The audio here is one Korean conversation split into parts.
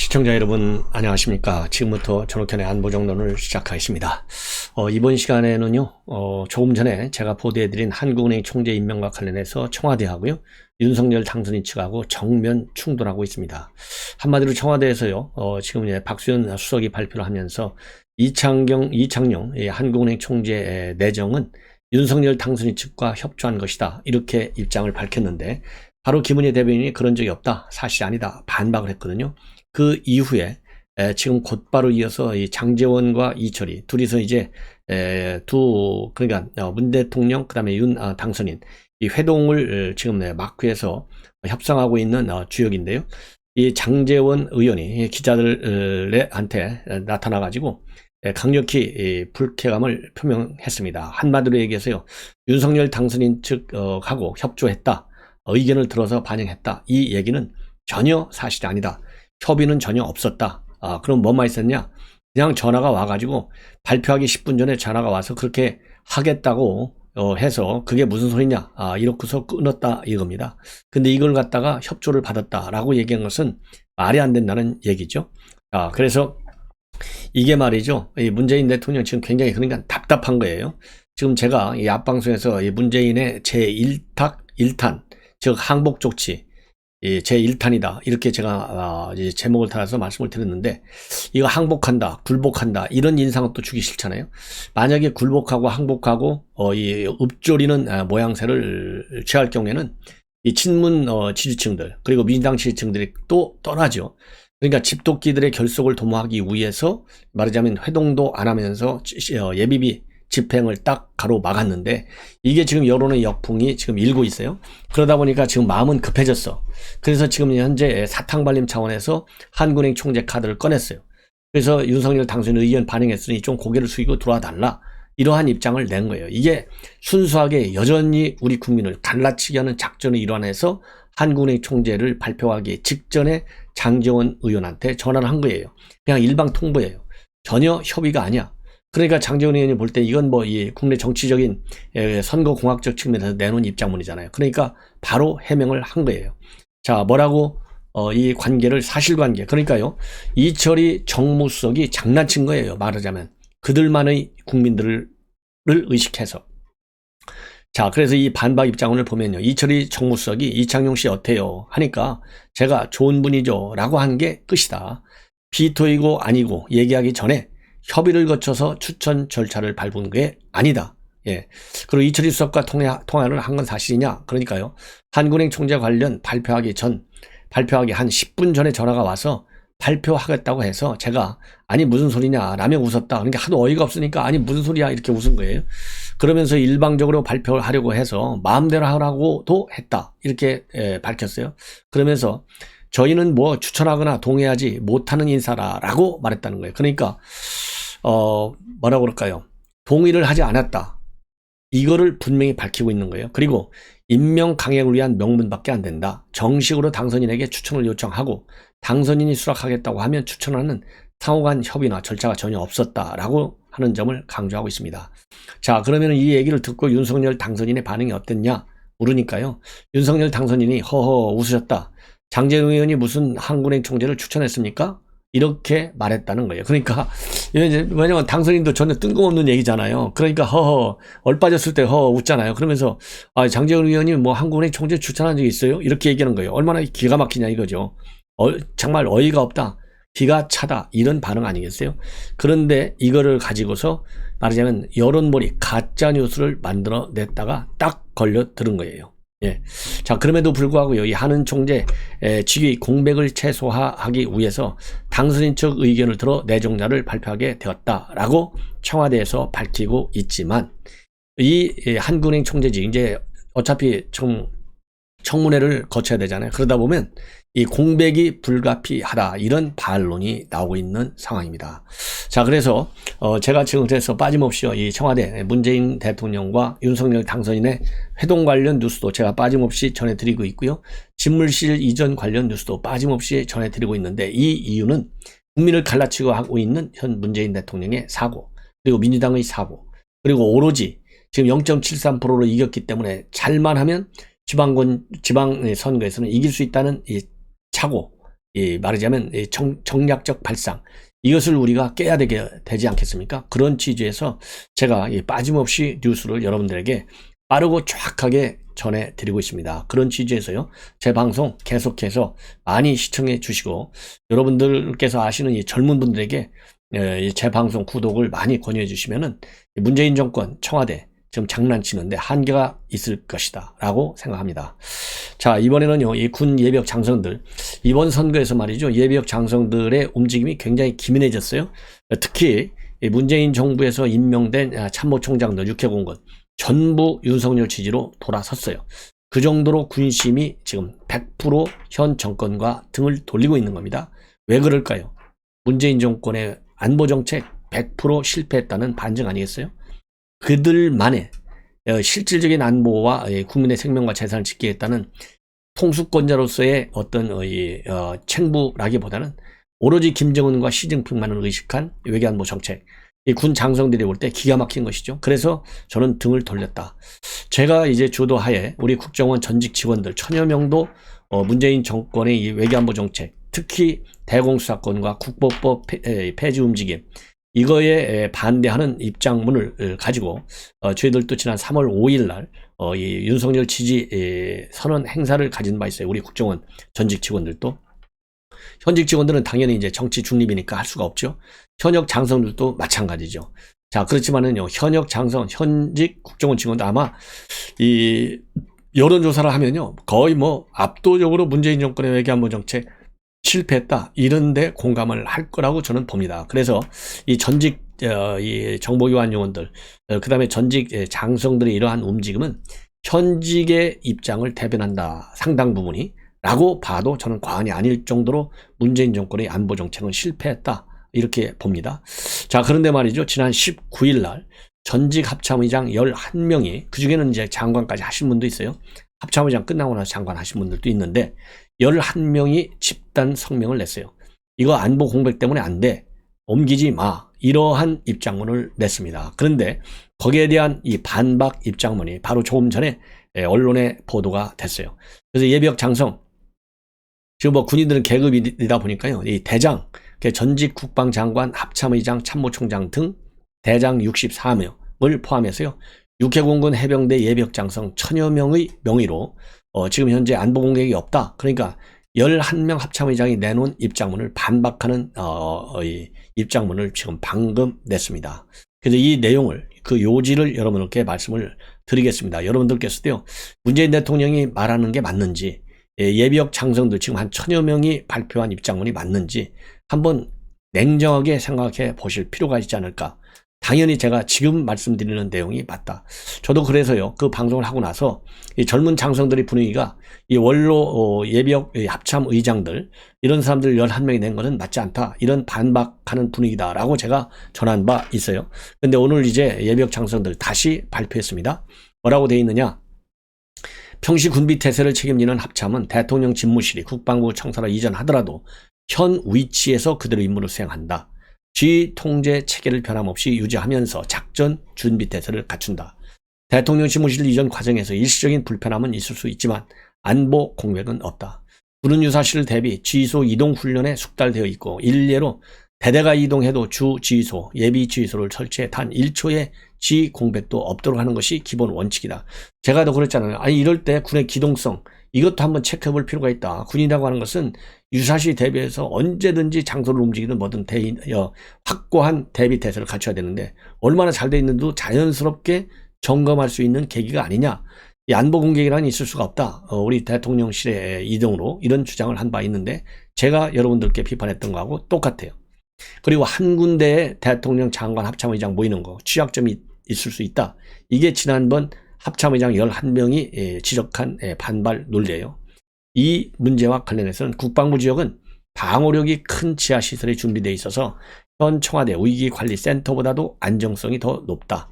시청자 여러분 안녕하십니까. 지금부터 전옥현의 안보정론을 시작하겠습니다. 이번 시간에는요 조금 전에 제가 보도해드린 한국은행 총재 임명과 관련해서 청와대하고요 윤석열 당선인 측하고 정면 충돌하고 있습니다. 한마디로 청와대에서요 지금 박수현 수석이 발표를 하면서 이창용 한국은행 총재 내정은 윤석열 당선인 측과 협조한 것이다, 이렇게 입장을 밝혔는데, 바로 김은혜 대변인이 그런 적이 없다, 사실이 아니다, 반박을 했거든요. 그 이후에 지금 곧바로 이어서 이 장제원과 이철이 둘이서 이제 그러니까 문 대통령 그다음에 윤 당선인 이 회동을 지금 마크에서 협상하고 있는 주역인데요. 이 장제원 의원이 기자들한테 나타나 가지고 강력히 불쾌감을 표명했습니다. 한마디로 얘기해서요, 윤석열 당선인 측하고 협조했다, 의견을 들어서 반영했다, 이 얘기는 전혀 사실이 아니다, 협의는 전혀 없었다. 그럼 뭐만 있었냐? 그냥 전화가 와가지고 발표하기 10분 전에 전화가 와서 그렇게 하겠다고 해서 그게 무슨 소리냐? 이렇게서 끊었다, 이겁니다. 근데 이걸 갖다가 협조를 받았다라고 얘기한 것은 말이 안 된다는 얘기죠. 그래서 이게 말이죠, 이 문재인 대통령 지금 굉장히 그러니까 답답한 거예요. 지금 제가 이 앞방송에서 이 문재인의 제1탄, 즉 항복 조치, 제1탄이다, 이렇게 제가 제목을 달아서 말씀을 드렸는데, 이거 항복한다, 굴복한다, 이런 인상은 또 주기 싫잖아요. 만약에 굴복하고 항복하고 이 읊조리는 모양새를 취할 경우에는 이 친문 지지층들 그리고 민주당 지지층들이 또 떠나죠. 그러니까 집도끼들의 결속을 도모하기 위해서 말하자면 회동도 안 하면서 예비비 집행을 딱 가로막았는데, 이게 지금 여론의 역풍이 지금 일고 있어요. 그러다 보니까 지금 마음은 급해졌어. 그래서 지금 현재 사탕발림 차원에서 한국은행 총재 카드를 꺼냈어요. 그래서 윤석열 당선인 의견 반영했으니 좀 고개를 숙이고 들어와 달라, 이러한 입장을 낸 거예요. 이게 순수하게 여전히 우리 국민을 갈라치기 하는 작전의 일환에서 한국은행 총재를 발표하기 직전에 장제원 의원한테 전화를 한 거예요. 그냥 일방 통보예요. 전혀 협의가 아니야. 그러니까 장제원 의원이 볼 때 이건 뭐 이 국내 정치적인 선거공학적 측면에서 내놓은 입장문이잖아요. 그러니까 바로 해명을 한 거예요. 자, 뭐라고 이 관계를 사실관계, 그러니까요 이철이 정무수석이 장난친 거예요. 말하자면 그들만의 국민들을 의식해서. 자, 그래서 이 반박 입장문을 보면요, 이철이 정무수석이 이창용 씨 어때요 하니까 제가 좋은 분이죠 라고 한 게 끝이다. 비토이고 아니고 얘기하기 전에 협의를 거쳐서 추천 절차를 밟은 게 아니다. 그리고 이철이 수석과 통화를 한 건 사실이냐? 그러니까요, 한국은행 총재 관련 발표하기 한 10분 전에 전화가 와서 발표하겠다고 해서 제가 아니 무슨 소리냐 라며 웃었다. 그러니까 하도 어이가 없으니까 아니 무슨 소리야 이렇게 웃은 거예요. 그러면서 일방적으로 발표를 하려고 해서 마음대로 하라고도 했다, 이렇게 밝혔어요. 그러면서 저희는 뭐 추천하거나 동의하지 못하는 인사라고 말했다는 거예요. 그러니까 뭐라고 그럴까요? 동의를 하지 않았다, 이거를 분명히 밝히고 있는 거예요. 그리고 임명 강행을 위한 명분밖에 안 된다. 정식으로 당선인에게 추천을 요청하고 당선인이 수락하겠다고 하면 추천하는 상호간 협의나 절차가 전혀 없었다라고 하는 점을 강조하고 있습니다. 자, 그러면 이 얘기를 듣고 윤석열 당선인의 반응이 어땠냐 물으니까요, 윤석열 당선인이 허허 웃으셨다. 장제원 의원이 무슨 한국은행 총재를 추천했습니까? 이렇게 말했다는 거예요. 그러니까 왜냐면 당선인도 전혀 뜬금없는 얘기잖아요. 그러니까 허허, 얼빠졌을 때 허허 웃잖아요. 그러면서 장제원 의원이 뭐 한국은행 총재 추천한 적이 있어요? 이렇게 얘기하는 거예요. 얼마나 기가 막히냐 이거죠. 정말 어이가 없다, 기가 차다, 이런 반응 아니겠어요? 그런데 이거를 가지고서 말하자면 여론몰이 가짜뉴스를 만들어냈다가 딱 걸려 들은 거예요. 자, 그럼에도 불구하고요, 이 한은 총재 직위 공백을 최소화하기 위해서 당선인 측 의견을 들어 내정자를 발표하게 되었다라고 청와대에서 밝히고 있지만, 이 한국은행 총재직 이제 어차피 청문회를 거쳐야 되잖아요. 그러다 보면 이 공백이 불가피하다, 이런 반론이 나오고 있는 상황입니다. 자, 그래서 제가 지금 그래서 빠짐없이 이 청와대 문재인 대통령과 윤석열 당선인의 회동 관련 뉴스도 제가 빠짐없이 전해드리고 있고요, 집물실 이전 관련 뉴스도 빠짐없이 전해드리고 있는데, 이 이유는 국민을 갈라치고 하고 있는 현 문재인 대통령의 사고, 그리고 민주당의 사고, 그리고 오로지 지금 0.73%로 이겼기 때문에 잘만 하면 지방선거에서는 이길 수 있다는 이 착오, 말하자면 정략적 발상, 이것을 우리가 깨야 되지 않겠습니까? 그런 취지에서 제가 빠짐없이 뉴스를 여러분들에게 빠르고 정확하게 전해드리고 있습니다. 그런 취지에서요, 제 방송 계속해서 많이 시청해 주시고, 여러분들께서 아시는 이 젊은 분들에게 제 방송 구독을 많이 권유해 주시면은 문재인 정권, 청와대 지금 장난치는데 한계가 있을 것이다 라고 생각합니다. 자, 이번에는요, 이 군 예비역 장성들, 이번 선거에서 말이죠, 예비역 장성들의 움직임이 굉장히 기민해졌어요. 특히 문재인 정부에서 임명된 참모총장들, 육해공군 전부 윤석열 지지로 돌아섰어요. 그 정도로 군심이 지금 100% 현 정권과 등을 돌리고 있는 겁니다. 왜 그럴까요? 문재인 정권의 안보정책 100% 실패했다는 반증 아니겠어요? 그들만의 실질적인 안보와 국민의 생명과 재산을 지키겠다는 통수권자로서의 어떤 챙부라기보다는 오로지 김정은과 시진핑만을 의식한 외교안보 정책, 이 군 장성들이 볼 때 기가 막힌 것이죠. 그래서 저는 등을 돌렸다. 제가 이제 주도하에 우리 국정원 전직 직원들 1000여 명도 문재인 정권의 이 외교안보 정책, 특히 대공수사권과 국보법 폐지 움직임, 이거에 반대하는 입장문을 가지고 저희들도 지난 3월 5일 날 이 윤석열 지지 선언 행사를 가진 바 있어요. 우리 국정원 전직 직원들도. 현직 직원들은 당연히 이제 정치 중립이니까 할 수가 없죠. 현역 장성들도 마찬가지죠. 자, 그렇지만은요, 현역 장성, 현직 국정원 직원들 아마 이 여론조사를 하면요, 거의 뭐 압도적으로 문재인 정권의 외교안보 정책 실패했다, 이런데 공감을 할 거라고 저는 봅니다. 그래서 이 전직 이 정보교환 요원들, 그 다음에 전직 장성들의 이러한 움직임은 현직의 입장을 대변한다, 상당 부분이 라고 봐도 저는 과언이 아닐 정도로 문재인 정권의 안보 정책은 실패했다, 이렇게 봅니다. 자, 그런데 말이죠, 지난 19일 날 전직 합참의장 11명이, 그 중에는 이제 장관까지 하신 분도 있어요. 합참의장 끝나고 나서 장관 하신 분들도 있는데 11명이 집단 성명을 냈어요. 이거 안보 공백 때문에 안 돼, 옮기지 마, 이러한 입장문을 냈습니다. 그런데 거기에 대한 이 반박 입장문이 바로 조금 전에 언론에 보도가 됐어요. 그래서 예비역 장성, 지금 뭐 군인들은 계급이다 보니까요, 이 대장, 전직 국방장관, 합참의장, 참모총장 등 대장 64명을 포함해서요, 육해공군 해병대 예비역 장성 1000여 명의 명의로 지금 현재 안보 공격이 없다, 그러니까 11명 합참의장이 내놓은 입장문을 반박하는 이 입장문을 지금 방금 냈습니다. 그래서 이 내용을, 그 요지를 여러분께 말씀을 드리겠습니다. 여러분들께서도요, 문재인 대통령이 말하는 게 맞는지, 예비역 장성들 지금 한 1000여 명이 발표한 입장문이 맞는지 한번 냉정하게 생각해 보실 필요가 있지 않을까. 당연히 제가 지금 말씀드리는 내용이 맞다. 저도 그래서요, 그 방송을 하고 나서 이 젊은 장성들의 분위기가 이 원로 예비역 합참 의장들, 이런 사람들 11명이 낸 것은 맞지 않다, 이런 반박하는 분위기다라고 제가 전한 바 있어요. 근데 오늘 이제 예비역 장성들 다시 발표했습니다. 뭐라고 되어 있느냐? 평시 군비 태세를 책임지는 합참은 대통령 집무실이 국방부 청사로 이전하더라도 현 위치에서 그대로 임무를 수행한다. 지휘 통제 체계를 변함없이 유지하면서 작전 준비 태세를 갖춘다. 대통령 집무실 이전 과정에서 일시적인 불편함은 있을 수 있지만 안보 공백은 없다. 군은 유사실 대비 지휘소 이동 훈련에 숙달되어 있고, 일례로 대대가 이동해도 주 지휘소, 예비 지휘소를 설치해 단 1초의 지휘 공백도 없도록 하는 것이 기본 원칙이다. 제가 더 그랬잖아요. 아니, 이럴 때 군의 기동성, 이것도 한번 체크해 볼 필요가 있다. 군이라고 하는 것은 유사시 대비해서 언제든지 장소를 움직이든 뭐든 확고한 대비 태세를 갖춰야 되는데, 얼마나 잘 돼 있는데도 자연스럽게 점검할 수 있는 계기가 아니냐. 이 안보 공격이란 있을 수가 없다. 우리 대통령실의 이동으로 이런 주장을 한 바 있는데, 제가 여러분들께 비판했던 거하고 똑같아요. 그리고 한 군데에 대통령 장관 합참의장 모이는 거 취약점이 있을 수 있다. 이게 지난번 합참의장 11명이 지적한 반발 논리예요. 이 문제와 관련해서는 국방부 지역은 방어력이 큰 지하시설이 준비되어 있어서 현 청와대 위기관리센터보다도 안정성이 더 높다.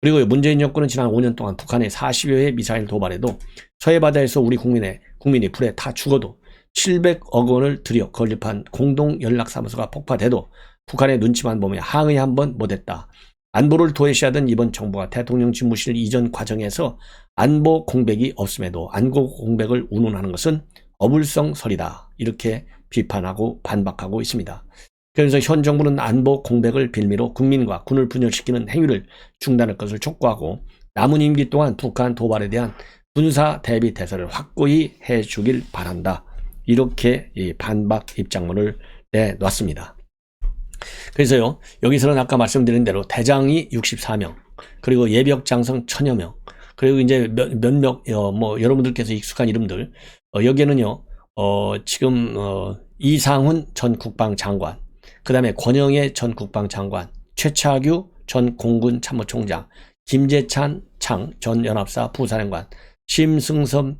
그리고 문재인 정권은 지난 5년 동안 북한의 40여 회 미사일 도발에도 서해바다에서 우리 국민이 불에 타 죽어도 700억 원을 들여 건립한 공동연락사무소가 폭파돼도 북한의 눈치만 보며 항의 한번 못했다. 안보를 도외시하던 이번 정부가 대통령 집무실 이전 과정에서 안보 공백이 없음에도 안보 공백을 운운하는 것은 어불성설이다. 이렇게 비판하고 반박하고 있습니다. 그래서 현 정부는 안보 공백을 빌미로 국민과 군을 분열시키는 행위를 중단할 것을 촉구하고 남은 임기 동안 북한 도발에 대한 군사 대비 태세를 확고히 해주길 바란다. 이렇게 이 반박 입장문을 내놨습니다. 그래서요, 여기서는 아까 말씀드린 대로 대장이 64명, 그리고 예비역 장성 1000여 명, 그리고 이제 몇몇 뭐 여러분들께서 익숙한 이름들, 여기에는요, 지금 이상훈 전 국방장관, 그 다음에 권영애 전 국방장관, 최차규 전 공군참모총장, 김재찬 전 연합사 부사령관, 심승섭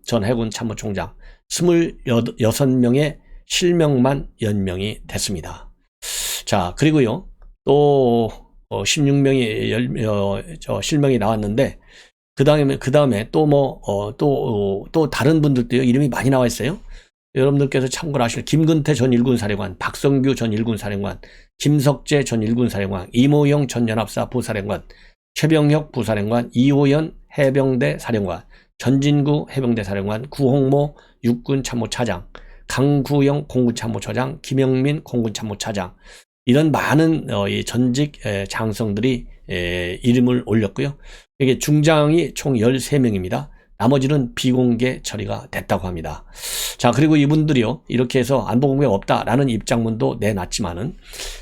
전 해군 참모총장, 26명의 실명만 연명이 됐습니다. 자, 그리고요, 또 16명이 실명이 나왔는데 그 다음에 또 다른 분들도요, 이름이 많이 나와 있어요. 여러분들께서 참고를 하실 김근태 전 일군사령관, 박성규 전 일군사령관, 김석재 전 일군사령관, 이모영 전 연합사 부사령관, 최병혁 부사령관, 이호연 해병대 사령관, 전진구 해병대 사령관, 구홍모 육군참모차장, 강구영 공군참모차장, 김영민 공군참모차장, 이런 많은 전직 장성들이 이름을 올렸고요. 이게 중장이 총 13명입니다. 나머지는 비공개 처리가 됐다고 합니다. 자, 그리고 이분들이요, 이렇게 해서 안보 공백 없다라는 입장문도 내놨지만은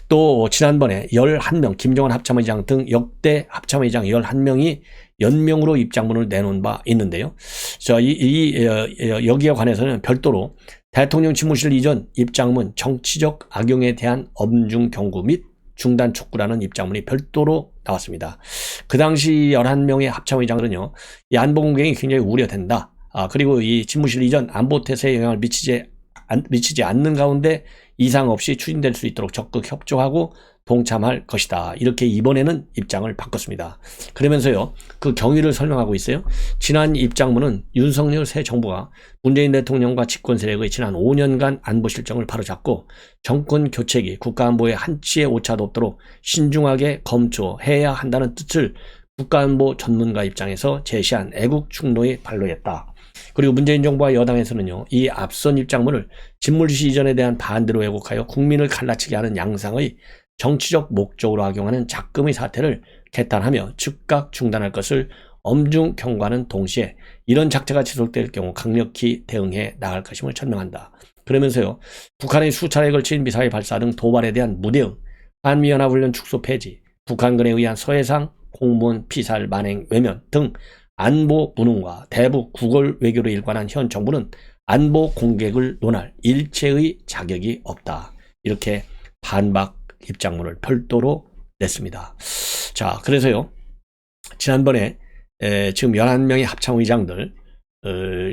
또 지난번에 11명, 김정은 합참의장 등 역대 합참의장 11명이 연명으로 입장문을 내놓은 바 있는데요. 자, 여기에 관해서는 별도로 대통령 집무실 이전 입장문 정치적 악용에 대한 엄중 경고 및 중단 촉구라는 입장문이 별도로 나왔습니다. 그 당시 11명의 합참의장들은요, 이 안보 공백이 굉장히 우려된다. 그리고 이 집무실 이전 안보 태세에 영향을 미치지 않는 가운데 이상 없이 추진될 수 있도록 적극 협조하고 동참할 것이다. 이렇게 이번에는 입장을 바꿨습니다. 그러면서요, 그 경위를 설명하고 있어요. 지난 입장문은 윤석열 새 정부가 문재인 대통령과 집권 세력의 지난 5년간 안보 실정을 바로잡고 정권 교체기 국가안보에 한치의 오차도 없도록 신중하게 검토해야 한다는 뜻을 국가안보 전문가 입장에서 제시한 애국 충노에 반로했다. 그리고 문재인 정부와 여당에서는요, 이 앞선 입장문을 집무실 이전에 대한 반대로 왜곡하여 국민을 갈라치게 하는 양상의 정치적 목적으로 악용하는 작금의 사태를 개탄하며 즉각 중단할 것을 엄중 경고하는 동시에 이런 작태가 지속될 경우 강력히 대응해 나갈 것임을 천명한다. 그러면서요, 북한의 수차례에 걸친 미사일 발사 등 도발에 대한 무대응, 한미연합훈련 축소 폐지, 북한군에 의한 서해상 공무원 피살 만행 외면 등 안보 무능과 대북 구걸 외교로 일관한 현 정부는 안보 공백을 논할 일체의 자격이 없다. 이렇게 반박 입장문을 별도로 냈습니다. 자, 그래서요, 지난번에 지금 11명의 합참의장들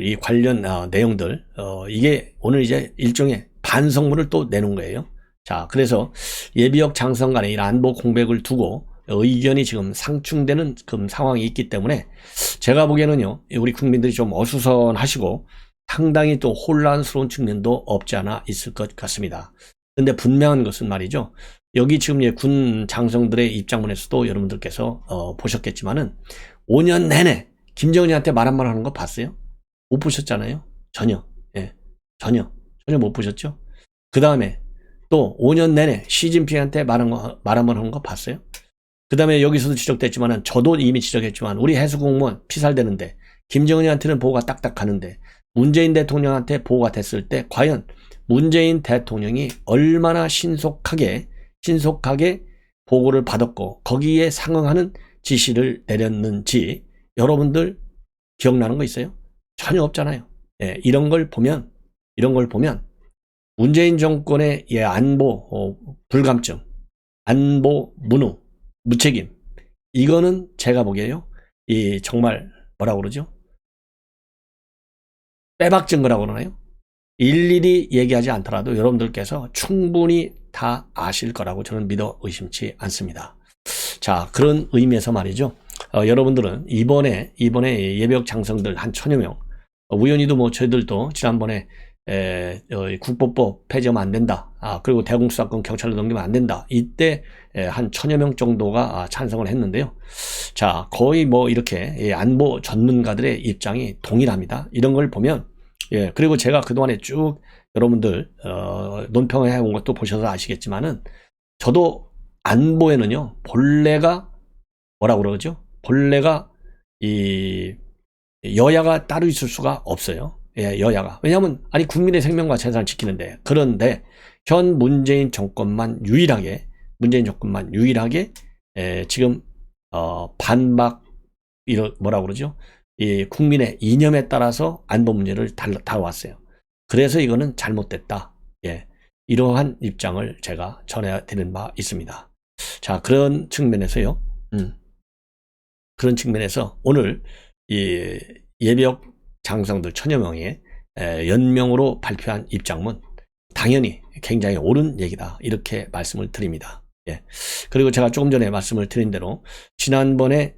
이 관련 내용들 이게 오늘 이제 일종의 반성문을 또 내놓은 거예요. 자, 그래서 예비역 장성 간의 안보 공백을 두고 의견이 지금 상충되는 그런 상황이 있기 때문에 제가 보기에는요, 우리 국민들이 좀 어수선하시고 상당히 또 혼란스러운 측면도 없지 않아 있을 것 같습니다. 근데 분명한 것은 말이죠, 여기 지금 군 장성들의 입장문에서도 여러분들께서 보셨겠지만은 5년 내내 김정은이한테 말 한마디 하는 거 봤어요? 못 보셨잖아요? 전혀. 예, 전혀 못 보셨죠? 그 다음에 또 5년 내내 시진핑한테 말 한번 하는 거 봤어요? 그 다음에 여기서도 지적됐지만은 저도 이미 지적했지만 우리 해수공무원 피살되는데 김정은이한테는 보고가 딱딱 가는데 문재인 대통령한테 보고가 됐을 때 과연 문재인 대통령이 얼마나 신속하게 보고를 받았고 거기에 상응하는 지시를 내렸는지 여러분들 기억나는 거 있어요? 전혀 없잖아요. 예, 이런 걸 보면 문재인 정권의 안보 불감증, 안보 무능, 무책임, 이거는 제가 보기에요, 이 정말 뭐라고 그러죠? 빼박진 거라고 그러나요? 일일이 얘기하지 않더라도 여러분들께서 충분히 다 아실 거라고 저는 믿어 의심치 않습니다. 자, 그런 의미에서 말이죠, 여러분들은 이번에 예비역 장성들 한 1000여 명, 우연히도 뭐 저희들도 지난번에 국보법 폐지하면 안 된다, 그리고 대공수사권 경찰로 넘기면 안 된다, 이때 한 1000여 명 정도가 찬성을 했는데요. 자, 거의 뭐 이렇게 안보 전문가들의 입장이 동일합니다. 이런 걸 보면, 그리고 제가 그동안에 쭉 여러분들 논평을 해온 것도 보셔서 아시겠지만은 저도 안보에는요 본래가 뭐라고 그러죠? 본래가 이 여야가 따로 있을 수가 없어요. 예, 여야가. 왜냐하면 아니 국민의 생명과 재산을 지키는데, 그런데 현 문재인 정권만 유일하게 지금 반박, 뭐라고 그러죠? 이 국민의 이념에 따라서 안보 문제를 다뤄왔어요. 그래서 이거는 잘못됐다. 예, 이러한 입장을 제가 전해드린 바 있습니다. 자, 그런 측면에서요. 그런 측면에서 오늘 이 예비역 장성들 천여 명의 연명으로 발표한 입장문, 당연히 굉장히 옳은 얘기다, 이렇게 말씀을 드립니다. 예. 그리고 제가 조금 전에 말씀을 드린 대로 지난번에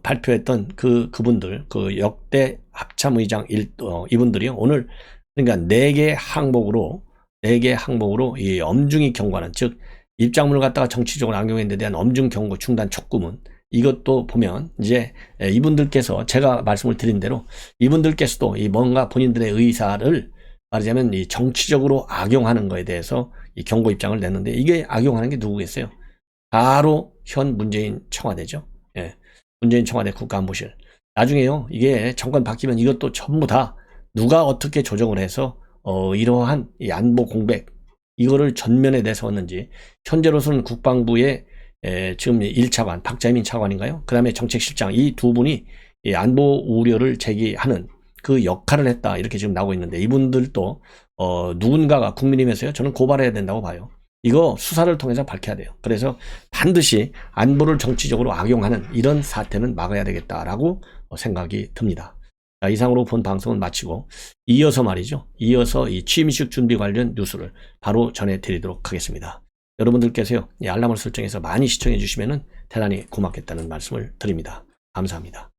발표했던 그분들, 그 역대 합참의장 이분들이요, 오늘 그러니까 4개 항목으로 이 엄중히 경고하는, 즉 입장문을 갖다가 정치적으로 악용했는 데 대한 엄중 경고 중단 촉구문, 이것도 보면 이제 이분들께서 제가 말씀을 드린 대로 이분들께서도 이 뭔가 본인들의 의사를 말하자면 이 정치적으로 악용하는 거에 대해서 이 경고 입장을 냈는데, 이게 악용하는 게 누구겠어요? 바로 현 문재인 청와대죠. 예. 문재인 청와대 국가안보실. 나중에요, 이게 정권 바뀌면 이것도 전부 다 누가 어떻게 조정을 해서 이러한 이 안보 공백, 이거를 전면에 내세웠는지, 현재로서는 국방부의 지금 1차관 박재민 차관인가요? 그 다음에 정책실장, 이 두 분이 이 안보 우려를 제기하는 그 역할을 했다, 이렇게 지금 나오고 있는데, 이분들도 누군가가 국민의힘에서요, 저는 고발해야 된다고 봐요. 이거 수사를 통해서 밝혀야 돼요. 그래서 반드시 안보를 정치적으로 악용하는 이런 사태는 막아야 되겠다라고 생각이 듭니다. 자, 이상으로 본 방송은 마치고 이어서 말이죠. 이어서 이 취임식 준비 관련 뉴스를 바로 전해드리도록 하겠습니다. 여러분들께서요, 이 알람을 설정해서 많이 시청해 주시면 대단히 고맙겠다는 말씀을 드립니다. 감사합니다.